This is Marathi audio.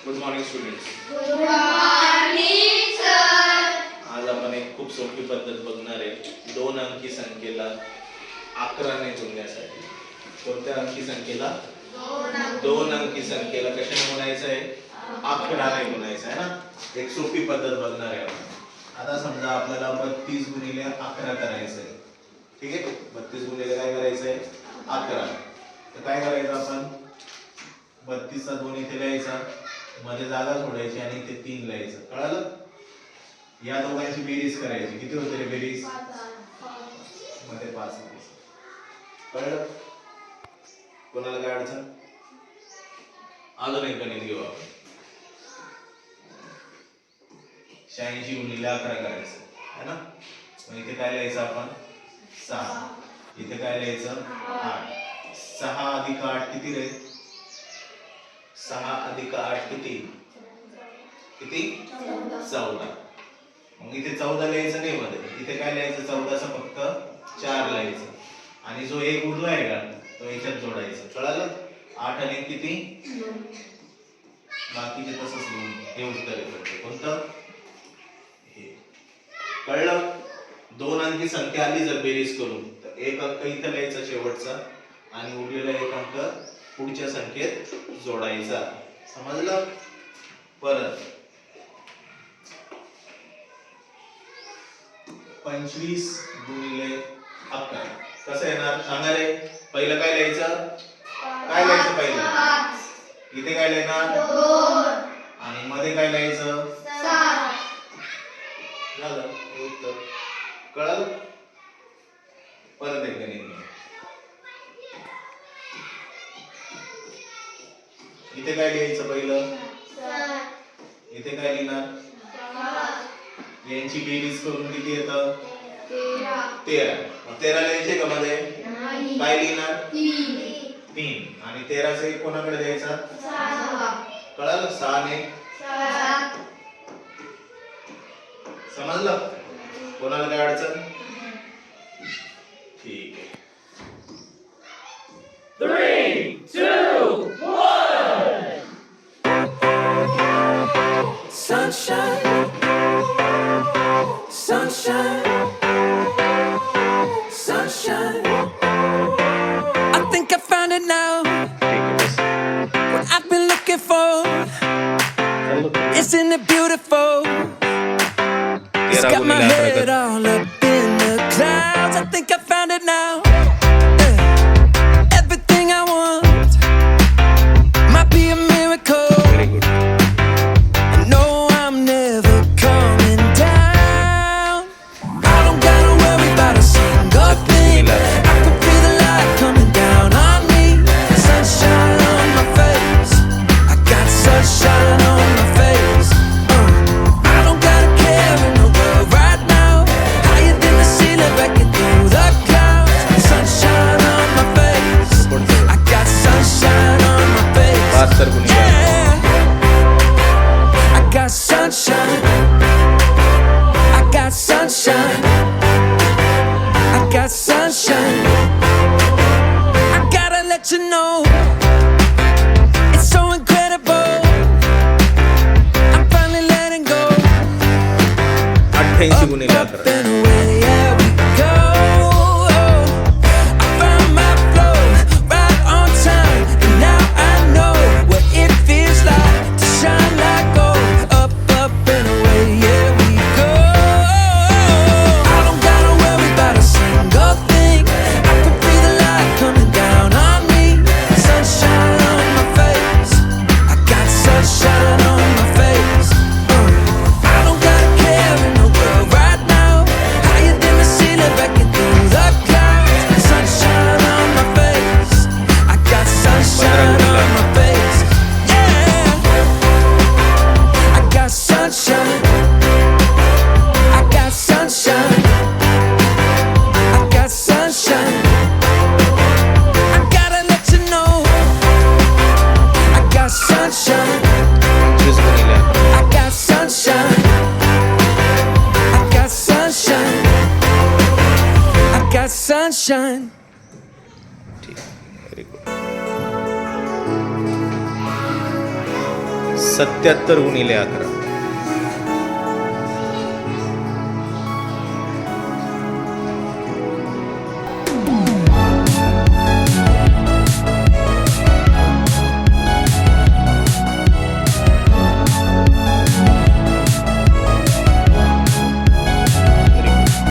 Good morning students. Good morning sir. आज आपण एक खूप सोपी पद्धत बघणार आहे. 2 अंकी संख्येला 11 ने गुणण्यासाठी. कोणत्या अंकी संख्येला? 2 अंकी संख्येला कशाने गुणायचं आहे? 11 ने गुणायचं आहे ना. एक सोपी पद्धत बघणार आहे आपण. आता समजा आपल्याला 32 गुणिले 11 करायचं आहे. ठीक आहे. 32 गुणिले काय करायचं आहे? 11. तर काय करायचं आपण? 32 चा 2 इथे लिहायचा, मध्ये जागा सोडायची आणि इथे 3 लिहायचं. कळलं? या दोघांची बेरीज करायची. किती होते रे बेरीज? मध्ये 5 लिहायचं. कळलं? कोणाला काय अडचण? अजून एक गणित घेऊ आपण. 86 गुणिले 11 करायचं है ना. मग इथे काय लिहायचं आपण? 6. इथे काय लिहायचं? 8. 6 अधिक 8 किती रे? 6 अधिक 8 किती? किती? 14. मग इथे 14 लिहायचं नाही मध्ये. इथे काय लिहायचं? 14 चं फक्त 4 लिहायचं आणि जो एक उरलाय का तो याच्यात जोडायचा. कळालं? 8 आणि किती? बाकीचे तसंच लिहून हे उत्तर येतं. कोणतं? हे. कळलं? 2 अंकी संख्या आली जर बेरीज करून तर एक अंक इथे लिहायचा शेवटचा आणि उरलेला एक अंक पुढच्या संख्येत जोडायचा. समजलं? परत 25 गुणिले 11 कसं येणार? सांगा रे. पहिलं काय लिहायचं? काय लिहायचं पहिलं? इथे काय लिहिणार? 2 आणि मध्ये काय लिहायचं? 7. झालं हे उत्तर. कळलं? परत एक गणित घ्या. इथे काय लिहायचं पहिलं? इथे काय लिहिणार? यांची बेरीज करून किती येतं? 13. मग 13 लिहायचे का मध्ये? काय लिहिणार? 3. आणि 13 चा एक कोणाकडे द्यायचा? 6. कळलं? 6 ने 7. समजलं? कोणाला काय अडचण? ठीक आहे. 3, 2, 1. Sunshine, sunshine, sunshine. I think I found it now. What I've been looking for. Isn't it beautiful? It's got my head all up in the clouds. I think I found it now. Everything I want might be a miracle. Very good. I know I'm never coming down. I don't gotta worry about a single thing. I can feel the light coming down on me. Sunshine on my face. I got sunshine on my face. I don't gotta care in the world right now. Higher than the ceiling, breaking through the clouds. Sunshine on my face. I got sunshine on my face. 72 गुणिले Yeah. I got sunshine. I got sunshine. I got sunshine. I gotta let you know it's so incredible. I'm finally letting go. 88 गुणिले Up 11. and away, yeah, we go. I found my flow right on time, and now I know what it feels like to shine like gold. Up and away, yeah, we go. I don't gotta worry about a single thing. I can feel the light coming down on me. Sunshine on my face. I got sunshine on my face. I don't gotta care in the world right now. Higher than the ceiling, breaking through the clouds. Sunshine on my face. I got sunshine on my face. Yeah. I got sunshine. I got sunshine. I got sunshine. I gotta let you know. I got sunshine. 25 गुणिले 11. I got sunshine. I got sunshine. I got sunshine. ठीक. Very good. 77 गुणिले 11